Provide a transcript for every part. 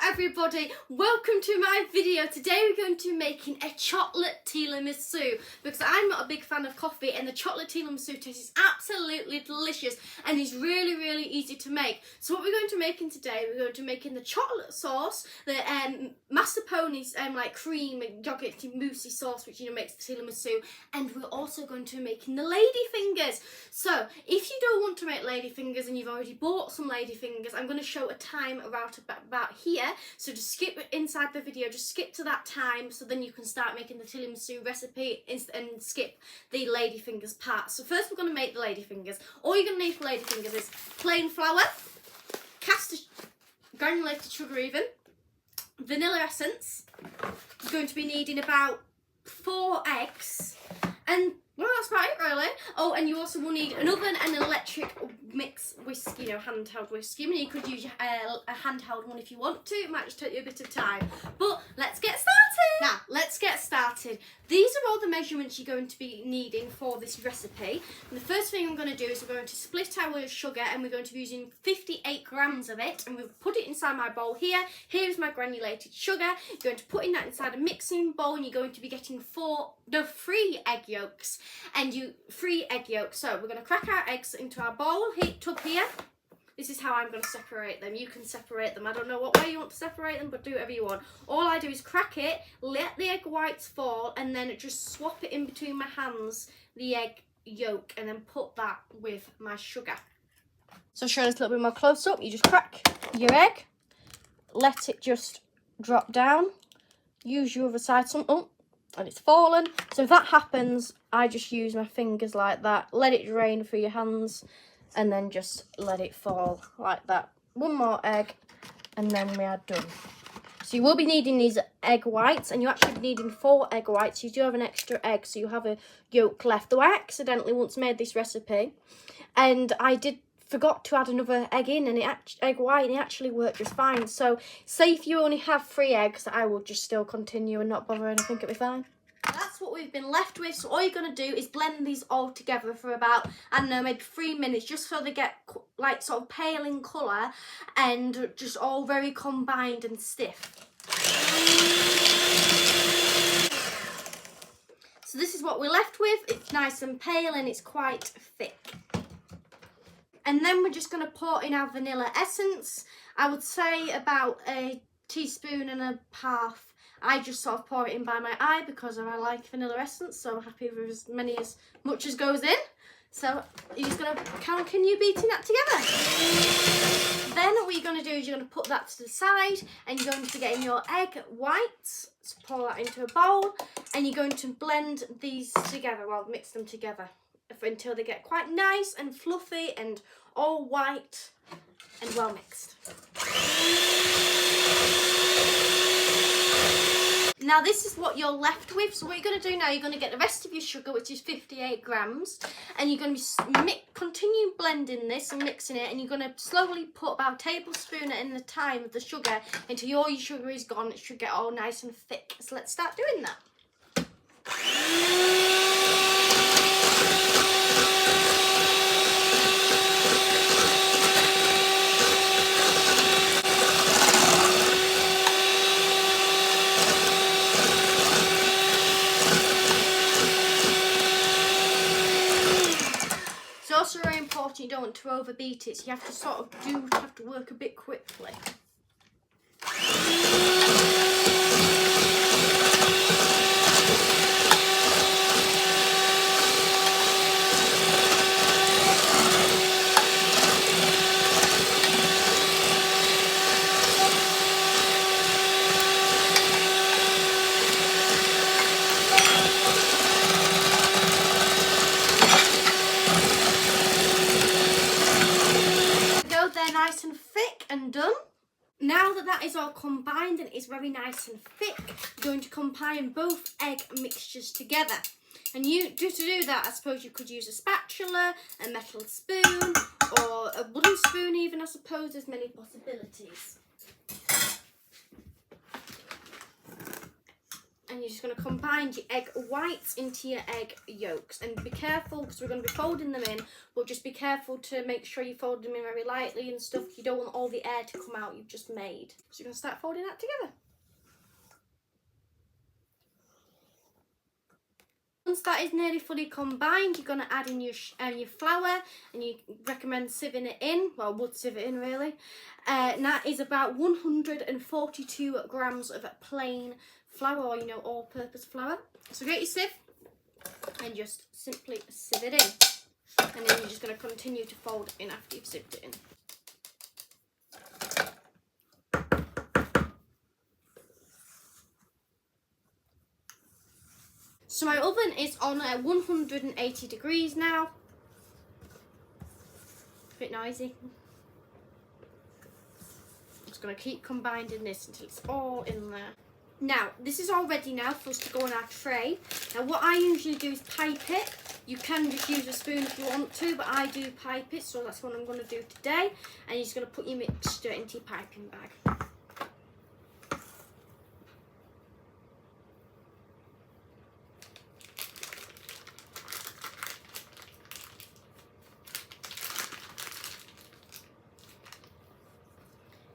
everybody, welcome to my video. Today we're going to be making a chocolate tiramisu because I'm not a big fan of coffee and the chocolate tiramisu tastes absolutely delicious and is really easy to make. So what we're going to be making today, we're going to be making the chocolate sauce, the mascarpone's like cream and yogurt moussey sauce which makes the tiramisu, and we're also going to be making the lady fingers. So if you don't want to make lady fingers and you've already bought some lady fingers, I'm going to show a time about here, so just skip inside the video, just skip to that time so then you can start making the tiramisu recipe and skip the lady fingers part. So first we're going to make the lady fingers. All you're going to need for lady fingers is plain flour, granulated sugar even, vanilla essence. You're going to be needing about 4 eggs, and well, that's about it really. Oh, and you also will need an oven and an electric mix whisk, handheld whisk. I mean, you could use a handheld one if you want to. It might just take you a bit of time. But let's get started. Now, let's get started. These are all the measurements you're going to be needing for this recipe. And the first thing I'm going to do is we're going to split our sugar, and we're going to be using 58 grams of it. And we've put it inside my bowl here. Here's my granulated sugar. You're going to put in that inside a mixing bowl, and you're going to be getting 3 egg yolks. And 3 egg yolks. So we're going to crack our eggs into our bowl, heat tub here. This is how I'm going to separate them. You can separate them. I don't know what way you want to separate them, but do whatever you want. All I do is crack it, let the egg whites fall, and then just swap it in between my hands, the egg yolk, and then put that with my sugar. So show this a little bit more close up. You just crack your egg, let it just drop down. Use your other side and it's fallen. So if that happens, I just use my fingers like that, let it drain through your hands, and then just let it fall like that. 1 more egg, and then we are done. So you will be needing these egg whites, and you actually be needing 4 egg whites. You do have an extra egg, so you have a yolk left. Though I accidentally once made this recipe, and I forgot to add another egg in, and egg white, and it actually worked just fine. So say if you only have 3 eggs, I will just still continue and not bother, and I think it'll be fine. That's what we've been left with. So all you're going to do is blend these all together for about, I don't know, maybe 3 minutes, just so they get like sort of pale in colour and just all very combined and stiff. So this is what we're left with. It's nice and pale and it's quite thick. And then we're just going to pour in our vanilla essence. I would say about a teaspoon and a half. I just sort of pour it in by my eye because I like vanilla essence, so I'm happy with as much as goes in. So you're just going to continue beating that together. Then what you're going to do is you're going to put that to the side, and you're going to get in your egg whites. So pour that into a bowl, and you're going to blend these together, mix them together until they get quite nice and fluffy and all white and well mixed. Now this is what you're left with. So what you're going to do now, you're going to get the rest of your sugar, which is 58 grams, and you're going to continue blending this and mixing it, and you're going to slowly put about a tablespoon in the time of the sugar until all your sugar is gone. It should get all nice and thick. So let's start doing that. Also very important, you don't want to overbeat it, so you have to have to work a bit quickly. They're nice and thick and done. Now that is all combined and it's very nice and thick, you're going to combine both egg mixtures together. And to do that, I suppose you could use a spatula, a metal spoon, or a wooden spoon even. I suppose there's many possibilities. And you're just going to combine your egg whites into your egg yolks. And be careful, because we're going to be folding them in, but just be careful to make sure you fold them in very lightly and stuff. You don't want all the air to come out you've just made. So you're going to start folding that together. Once that is nearly fully combined, you're going to add in your flour, and you recommend sieving it in. Well, would sieve it in really. And that is about 142 grams of plain flour, or all-purpose flour. So get your sieve and just simply sieve it in, and then you're just going to continue to fold in after you've sieved it in. So my oven is on 180 degrees now. A bit noisy. I'm just going to keep combining this until it's all in there. Now, this is all ready now for us to go on our tray. Now, what I usually do is pipe it. You can just use a spoon if you want to, but I do pipe it, so that's what I'm going to do today. And you're just going to put your mixture into your piping bag.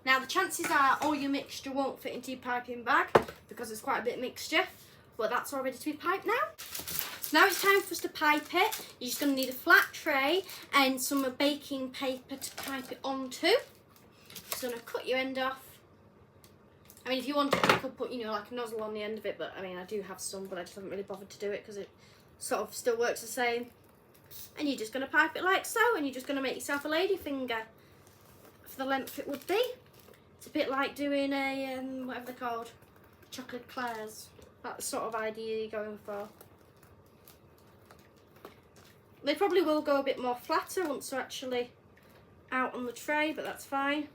Now the chances are all your mixture won't fit into your piping bag because it's quite a bit of mixture, but that's all ready to be piped now. So now it's time for us to pipe it. You're just going to need a flat tray and some baking paper to pipe it onto. Just going to cut your end off. I mean, if you wanted, you could put, like a nozzle on the end of it, but I mean, I do have some, but I just haven't really bothered to do it because it sort of still works the same. And you're just going to pipe it like so, and you're just going to make yourself a ladyfinger for the length it would be. It's a bit like doing a, whatever they're called, chocolate eclairs. That's the sort of idea you're going for. They probably will go a bit more flatter once they're actually out on the tray, but that's fine.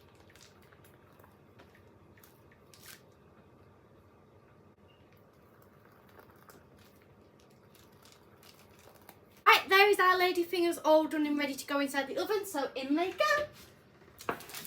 Right, there is our ladyfingers all done and ready to go inside the oven, so in they go.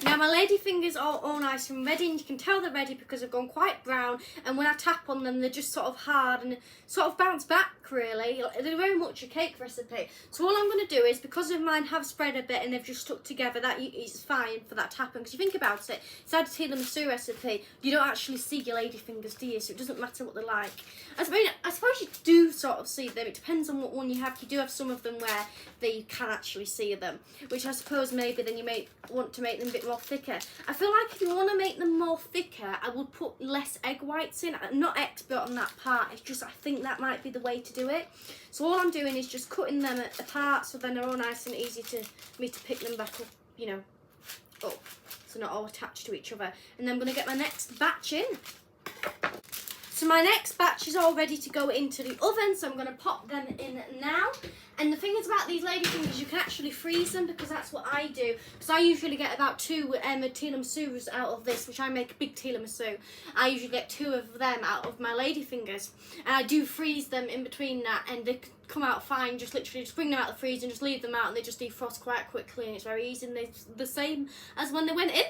Now my ladyfingers are all nice and ready, and you can tell they're ready because they've gone quite brown, and when I tap on them they're just sort of hard and sort of bounce back really. They're very much a cake recipe. So all I'm going to do is, because of mine have spread a bit and they've just stuck together, that is fine for that tapping. Because you think about it, inside a tiramisu recipe you don't actually see your ladyfingers, do you? So it doesn't matter what they're like. I suppose you do sort of see them. It depends on what one you have. You do have some of them where you can actually see them, which I suppose maybe then you may want to make them a bit more thicker. I feel like if you want to make them more thicker, I would put less egg whites in. I'm not expert on that part, it's just I think that might be the way to do it. So all I'm doing is just cutting them apart, so then they're all nice and easy for me to pick them back up, up, so not all attached to each other. And then I'm going to get my next batch in. So my next batch is all ready to go into the oven, so I'm going to pop them in now. And the thing is about these ladyfingers, you can actually freeze them, because that's what I do. Because I usually get about 2 tiramisus out of this, which I make a big tiramisu. I usually get 2 of them out of my ladyfingers. And I do freeze them in between that, and they come out fine. Just literally just bring them out of the freezer and just leave them out, and they just defrost quite quickly, and it's very easy, and they're the same as when they went in.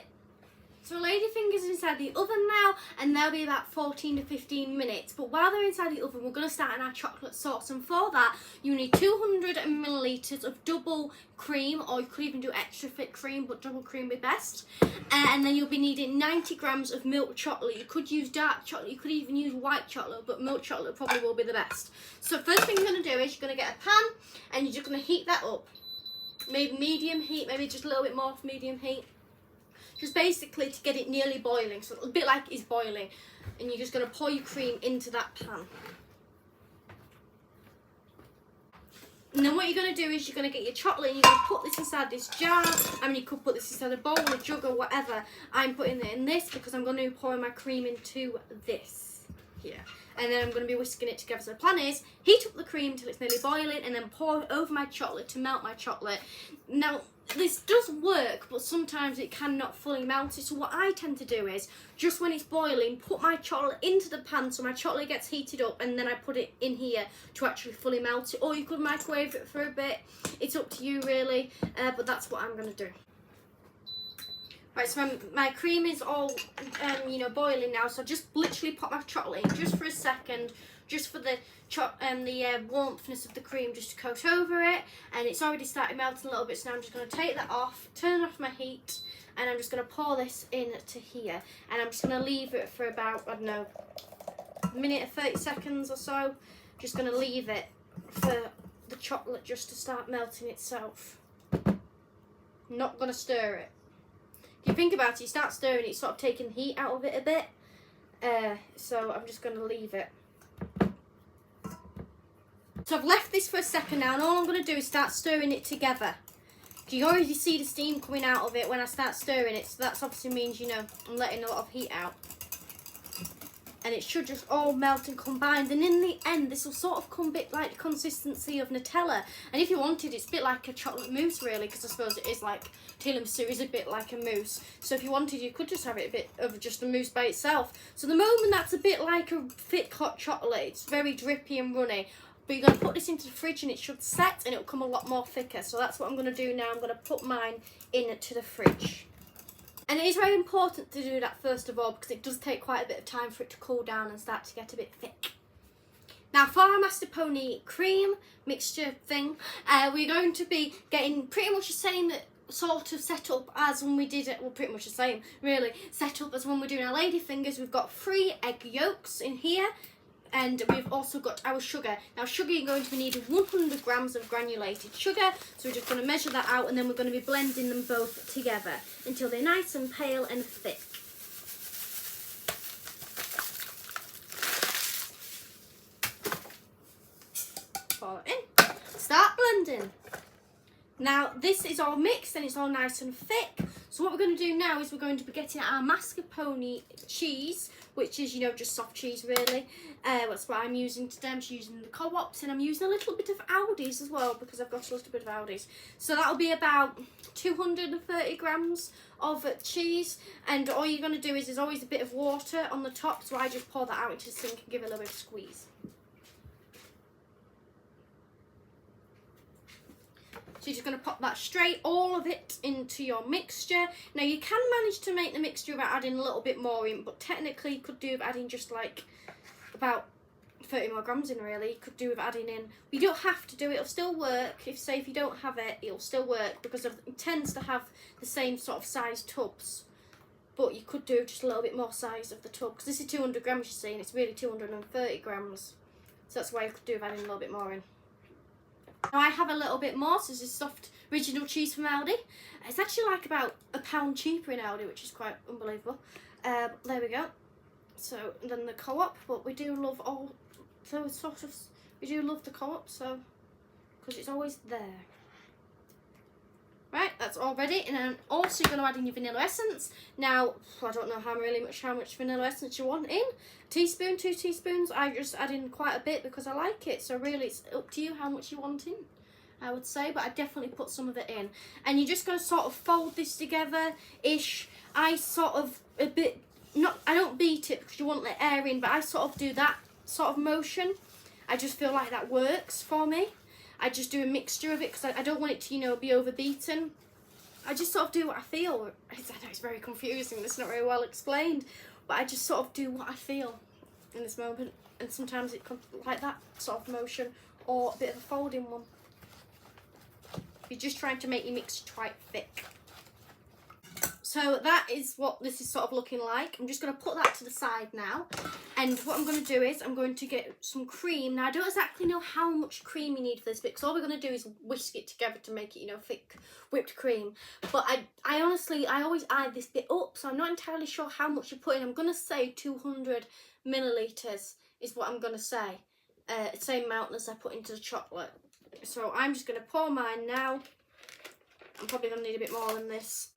So ladyfingers are inside the oven now, and they'll be about 14 to 15 minutes. But while they're inside the oven, we're going to start on our chocolate sauce. And for that, you need 200 millilitres of double cream, or you could even do extra thick cream, but double cream would be best. And then you'll be needing 90 grams of milk chocolate. You could use dark chocolate, you could even use white chocolate, but milk chocolate probably will be the best. So first thing you're going to do is you're going to get a pan, and you're just going to heat that up. Maybe medium heat, maybe just a little bit more for medium heat. Just basically to get it nearly boiling, so a bit like it's boiling. And you're just going to pour your cream into that pan. And then what you're going to do is you're going to get your chocolate, and you're going to put this inside this jar. I mean, you could put this inside a bowl, a jug, or whatever. I'm putting it in this because I'm going to be pouring my cream into this here. And then I'm going to be whisking it together. So the plan is, heat up the cream till it's nearly boiling, and then pour it over my chocolate to melt my chocolate. Now, this does work, but sometimes it cannot fully melt it. So what I tend to do is, just when it's boiling, put my chocolate into the pan so my chocolate gets heated up, and then I put it in here to actually fully melt it. Or you could microwave it for a bit. It's up to you really, but that's what I'm going to do. Right, so my cream is all, you know, boiling now. So I just literally pop my chocolate in just for a second, just for the warmthness of the cream just to coat over it. And it's already started melting a little bit, so now I'm just going to take that off, turn off my heat, and I'm just going to pour this in to here. And I'm just going to leave it for about, I don't know, a minute or 30 seconds or so. Just going to leave it for the chocolate just to start melting itself. Not going to stir it. If you think about it, you start stirring it, it's sort of taking the heat out of it a bit. So I'm just going to leave it. So I've left this for a second now, and all I'm going to do is start stirring it together. You already see the steam coming out of it when I start stirring it, so that obviously means, you know, I'm letting a lot of heat out. And it should just all melt and combine. And in the end, this will sort of come a bit like the consistency of Nutella. And if you wanted, it's a bit like a chocolate mousse, really, because I suppose it is like, tiramisu is a bit like a mousse. So if you wanted, you could just have it a bit of just a mousse by itself. So the moment that's a bit like a thick hot chocolate, it's very drippy and runny. But you're going to put this into the fridge and it should set and it'll come a lot more thicker. So that's what I'm going to do now. I'm going to put mine into the fridge. And it is very important to do that first of all, because it does take quite a bit of time for it to cool down and start to get a bit thick. Now for our mascarpone cream mixture thing, we're going to be getting pretty much the same sort of setup as when we did it, well, pretty much the same really setup as when we're doing our lady fingers. We've got 3 egg yolks in here. And we've also got our sugar. Now sugar, you're going to be needing 100 grams of granulated sugar. So we're just going to measure that out, and then we're going to be blending them both together until they're nice and pale and thick. Pour it in. Start blending. Now this is all mixed and it's all nice and thick. So what we're going to do now is we're going to be getting our mascarpone cheese, which is, you know, just soft cheese really. That's what I'm using today. I'm just using the Co-ops, and I'm using a little bit of Aldi's as well, because I've got a little bit of Aldi's. So that'll be about 230 grams of cheese, and all you're going to do is there's always a bit of water on the top, so I just pour that out into the sink and give it a little bit of squeeze. So you're just going to pop that straight, all of it, into your mixture. Now you can manage to make the mixture without adding a little bit more in, but technically you could do with adding just like about 30 more grams in really. You could do with adding in. You don't have to do it, it'll still work. If you don't have it, it'll still work, because it tends to have the same sort of size tubs. But you could do just a little bit more size of the tub, because this is 200 grams you see, and it's really 230 grams. So that's why you could do with adding a little bit more in. Now I have a little bit more, so this is soft original cheese from Aldi. It's actually like about £1 cheaper in Aldi, which is quite unbelievable. There we go. So then the Co-op, but we do love all, so sort of, we do love the Co-op, so, because it's always there. Right, that's all ready, and then also you're going to add in your vanilla essence. Now, I don't know how much vanilla essence you want in. Teaspoon, 2 teaspoons. I just add in quite a bit because I like it. So really, it's up to you how much you want in, I would say. But I definitely put some of it in. And you're just going to sort of fold this together-ish. I sort of a bit, I don't beat it because you want the air in, but I sort of do that sort of motion. I just feel like that works for me. I just do a mixture of it because I don't want it to, you know, be overbeaten. I just sort of do what I feel. I know it's very confusing, it's not very well explained, but I just sort of do what I feel in this moment, and sometimes it comes like that sort of motion, or a bit of a folding one. You're just trying to make your mixture quite thick. So that is what this is sort of looking like. I'm just going to put that to the side now. And what I'm going to do is I'm going to get some cream. Now I don't exactly know how much cream you need for this, because all we're going to do is whisk it together to make it, you know, thick whipped cream. But I honestly, I always add this bit up, so I'm not entirely sure how much you put in. I'm going to say 200 millilitres is what I'm going to say. Same amount as I put into the chocolate. So I'm just going to pour mine now. I'm probably going to need a bit more than this.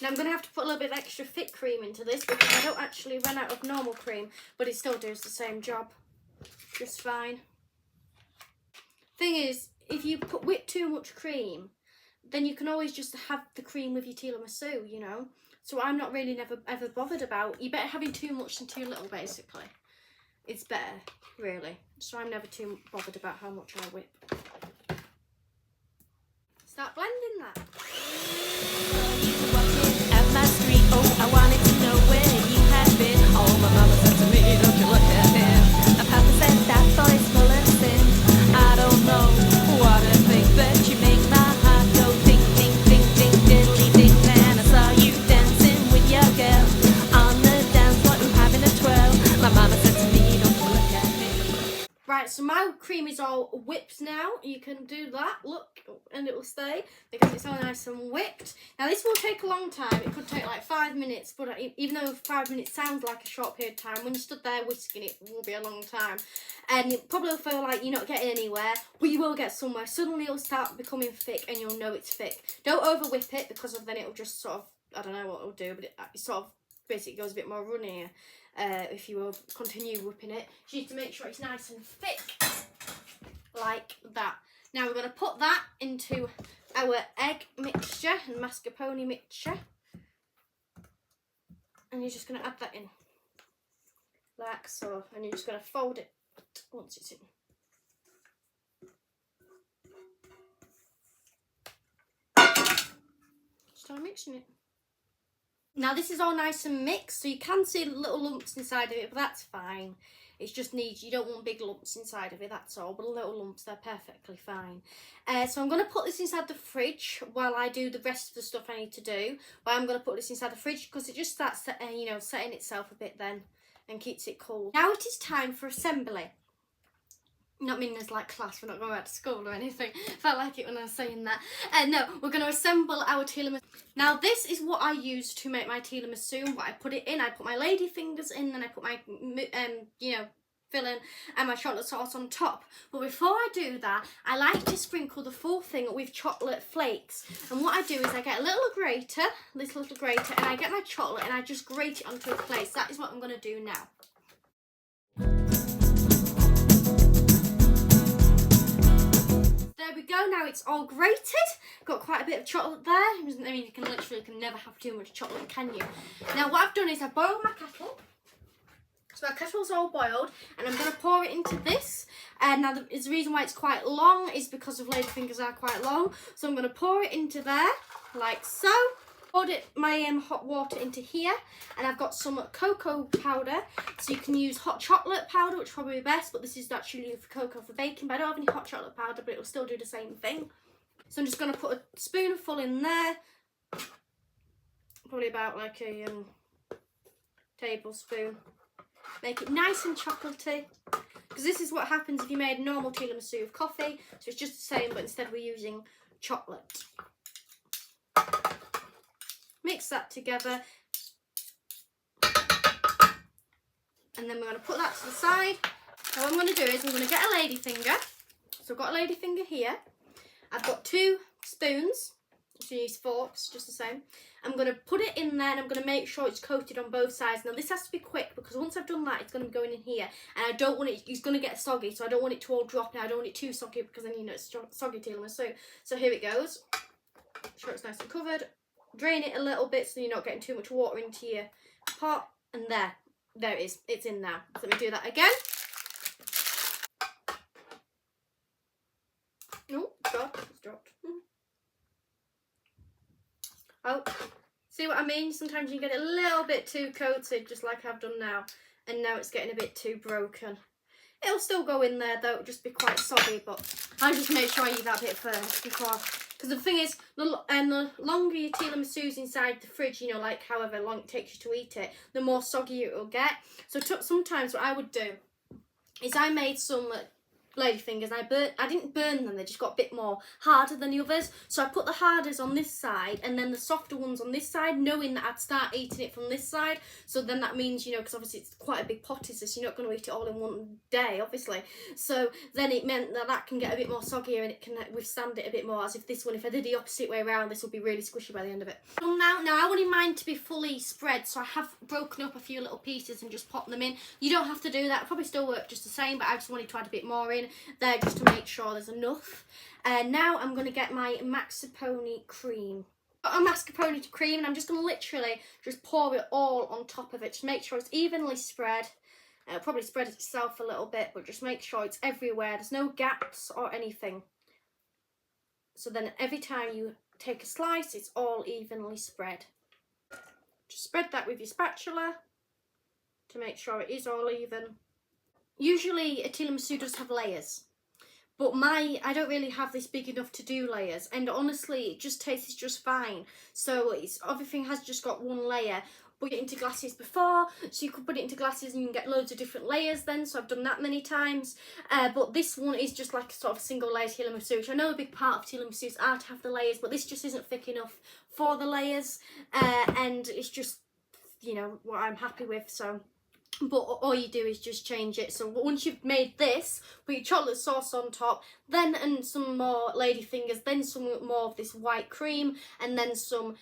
Now I'm going to have to put a little bit of extra thick cream into this, because I don't actually run out of normal cream, but it still does the same job just fine. Thing is, if you whip too much cream, then you can always just have the cream with your tiramisu, you know. So I'm not really ever bothered about, you better having too much than too little basically. It's better, really. So I'm never too bothered about how much I whip. Start blending that. my street. Oh, I wanted to know where you had been. Oh, my mama said to me, don't you look at him. My papa said that boy's full of sin. I don't know what I think, but you make my heart go ding, ding, ding, ding, diddly ding. Then I saw you dancing with your girl on the dance floor, having a twirl. My mama said to me, don't you look at him. Right, so my cream is all whipped now. You can do that, look, and it will stay because it's all nice and whipped. Now this will take a long time. It could take like 5 minutes, but even though 5 minutes sounds like a short period of time, when you stood there whisking it will be a long time. And you probably will feel like you're not getting anywhere, but you will get somewhere. Suddenly it'll start becoming thick and you'll know it's thick. Don't over whip it because then it'll just sort of, I don't know what it'll do, but it sort of basically goes a bit more runny. If you will continue whipping it, you need to make sure it's nice and thick, like that. Now we're going to put that into our egg mixture and mascarpone mixture, and you're just going to add that in, like so, and you're just going to fold it once it's in. Start mixing it. Now this is all nice and mixed, so you can see little lumps inside of it, but that's fine. It just needs, you don't want big lumps inside of it, that's all, but little lumps, they're perfectly fine. So I'm going to put this inside the fridge while I do the rest of the stuff I need to do. But I'm going to put this inside the fridge because it just starts, setting itself a bit then and keeps it cool. Now it is time for assembly. Not meaning as like class, we're not going back to school or anything. Felt like it when I was saying that. No, we're going to assemble our tiramisu. Now this is what I use to make my tiramisu. What I put it in, I put my lady fingers in, then I put my, filling and my chocolate sauce on top. But before I do that, I like to sprinkle the full thing with chocolate flakes. And what I do is I get a little grater, this little grater, and I get my chocolate and I just grate it onto a plate. That is what I'm going to do now. There we go, now it's all grated. Got quite a bit of chocolate there. I mean, you can never have too much chocolate, can you? Now what I've done is I've boiled my kettle. So my kettle's all boiled and I'm going to pour it into this. And now the reason why it's quite long is because the lady fingers are quite long. So I'm going to pour it into there, like so. Poured my hot water into here, and I've got some cocoa powder, so you can use hot chocolate powder, which is probably best, but this is actually for cocoa for baking. But I don't have any hot chocolate powder, but it will still do the same thing. So I'm just going to put a spoonful in there, probably about like a tablespoon. Make it nice and chocolatey, because this is what happens if you made normal tiramisu with coffee. So it's just the same, but instead we're using chocolate. Mix that together, and then we're going to put that to the side. Now what I'm going to do is I'm going to get a lady finger. So I've got a lady finger here. I've got 2 spoons, so you use forks, just the same. I'm going to put it in there and I'm going to make sure it's coated on both sides. Now this has to be quick because once I've done that, it's going to be going in here, and I don't want it's going to get soggy, so I don't want it to all drop now. I don't want it too soggy because then it's soggy tiramisu. So here it goes. Make sure it's nice and covered. Drain it a little bit so you're not getting too much water into your pot, and there it is, it's in now. So let me do that again. Oh god, it's dropped. Oh, see what I mean? Sometimes you get it a little bit too coated, just like I've done now, and now it's getting a bit too broken. It'll still go in there though, it'll just be quite soggy, but I'll just make sure I use that bit first before. Because the thing is, the longer your tiramisu's inside the fridge, like however long it takes you to eat it, the more soggy it will get. So sometimes what I would do is I made some lady fingers, and I didn't burn them, they just got a bit more harder than the others. So I put the harders on this side and then the softer ones on this side, knowing that I'd start eating it from this side. So then that means, because obviously it's quite a big pot, is this, you're not going to eat it all in one day, obviously. So then it meant that can get a bit more soggier and it can withstand it a bit more, as if this one, if I did the opposite way around, this would be really squishy by the end of it. Well, now I wanted mine to be fully spread, so I have broken up a few little pieces and just popped them in. You don't have to do that, it'll probably still work just the same, but I just wanted to add a bit more in there just to make sure there's enough. Now I'm going to get my mascarpone cream. Got a mascarpone cream, and I'm just going to literally just pour it all on top of it to make sure it's evenly spread. It'll probably spread itself a little bit, but just make sure it's everywhere. There's no gaps or anything. So then every time you take a slice, it's all evenly spread. Just spread that with your spatula to make sure it is all even. Usually a tiramisu does have layers, but I don't really have this big enough to do layers, and honestly it just tastes just fine. So everything has just got one layer. Put it into glasses before, so you could put it into glasses and you can get loads of different layers then, so I've done that many times. But this one is just like a sort of single layer tiramisu, which I know a big part of tiramisus are to have the layers, but this just isn't thick enough for the layers, and it's just, you know, what I'm happy with. So, but all you do is just change it. So once you've made this, put your chocolate sauce on top, then and some more ladyfingers, then some more of this white cream, and then some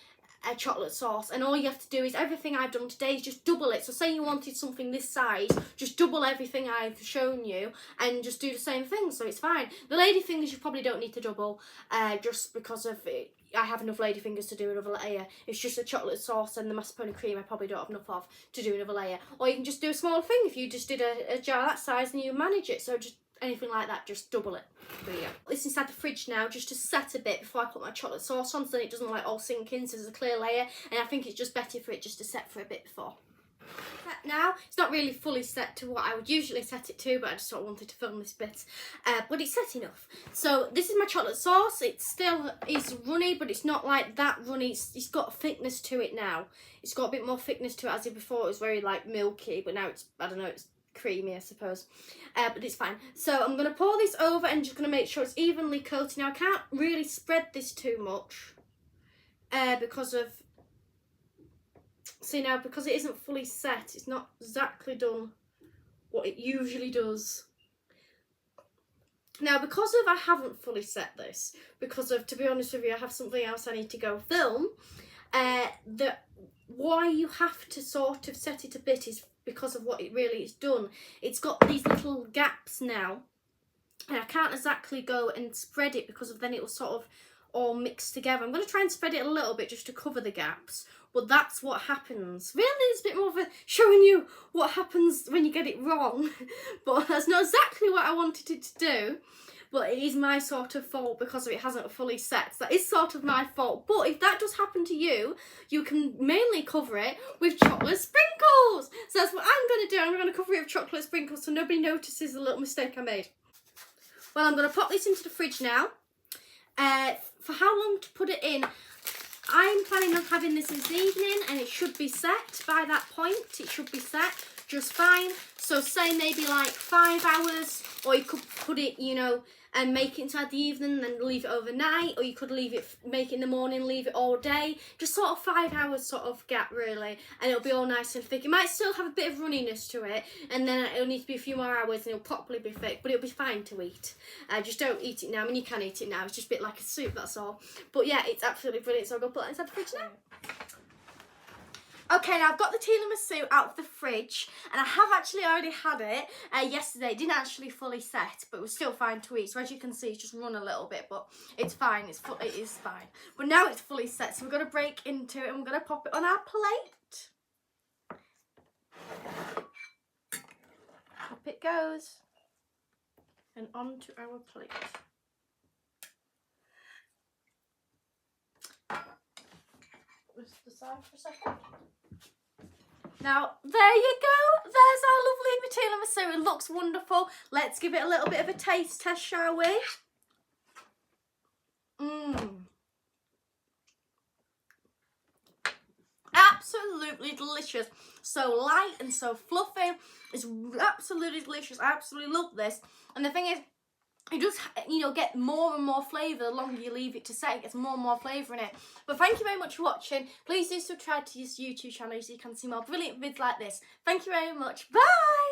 chocolate sauce. And all you have to do is, everything I've done today is just double it. So say you wanted something this size, just double everything I've shown you and just do the same thing, so it's fine. The ladyfingers you probably don't need to double, just because of it. I have enough ladyfingers to do another layer. It's just the chocolate sauce and the mascarpone cream I probably don't have enough of to do another layer. Or you can just do a small thing if you just did a jar that size and you manage it. So just anything like that, just double it. There you go. This inside the fridge now, just to set a bit before I put my chocolate sauce on, so then it doesn't like all sink in, so there's a clear layer. And I think it's just better for it just to set for a bit before. Now it's not really fully set to what I would usually set it to, but I just sort of wanted to film this bit, but it's set enough. So this is my chocolate sauce. It still is runny, but it's not like that runny. It's got thickness to it now. It's got a bit more thickness to it, as if before it was very like milky, but now it's, I don't know, it's creamy, I suppose, but it's fine. So I'm going to pour this over and just going to make sure it's evenly coated. Now I can't really spread this too much because of, see now, because it isn't fully set, it's not exactly done what it usually does. Now because of, I haven't fully set this, because of, to be honest with you, I have something else I need to go film, why you have to sort of set it a bit is because of what it really is done. It's got these little gaps now, and I can't exactly go and spread it because of then it will sort of all mix together. I'm going to try and spread it a little bit just to cover the gaps, but that's what happens. Really, it's a bit more of a showing you what happens when you get it wrong, but that's not exactly what I wanted it to do. But it is my sort of fault because it hasn't fully set. So that is sort of my fault. But if that does happen to you, you can mainly cover it with chocolate sprinkles. So that's what I'm going to do. I'm going to cover it with chocolate sprinkles so nobody notices the little mistake I made. Well, I'm going to pop this into the fridge now. For how long to put it in? I'm planning on having this evening, and it should be set by that point. It should be set just fine. So say maybe like 5 hours, or you could put it, you know, and make it inside the evening and then leave it overnight, or you could leave it, make it in the morning, leave it all day. Just sort of 5 hours sort of gap really, and it'll be all nice and thick. It might still have a bit of runniness to it, and then it'll need to be a few more hours and it'll properly be thick, but it'll be fine to eat. Just don't eat it now. I mean, you can eat it now, it's just a bit like a soup, that's all. But yeah, it's absolutely brilliant, so I'll go put that inside the fridge now. Okay, now I've got the tiramisu out of the fridge, and I have actually already had it yesterday. It didn't actually fully set, but it was still fine to eat. So as you can see, it's just run a little bit, but it's fine. It is fine. But now it's fully set, so we're going to break into it, and we're going to pop it on our plate. Up it goes, and onto our plate. Just aside for a second. Now, there you go. There's our lovely tiramisu. It looks wonderful. Let's give it a little bit of a taste test, shall we? Absolutely delicious. So light and so fluffy. It's absolutely delicious. I absolutely love this. And the thing is, it does, you know, get more and more flavour the longer you leave it to set. It gets more and more flavour in it. But thank you very much for watching. Please do subscribe to this YouTube channel so you can see more brilliant vids like this. Thank you very much. Bye!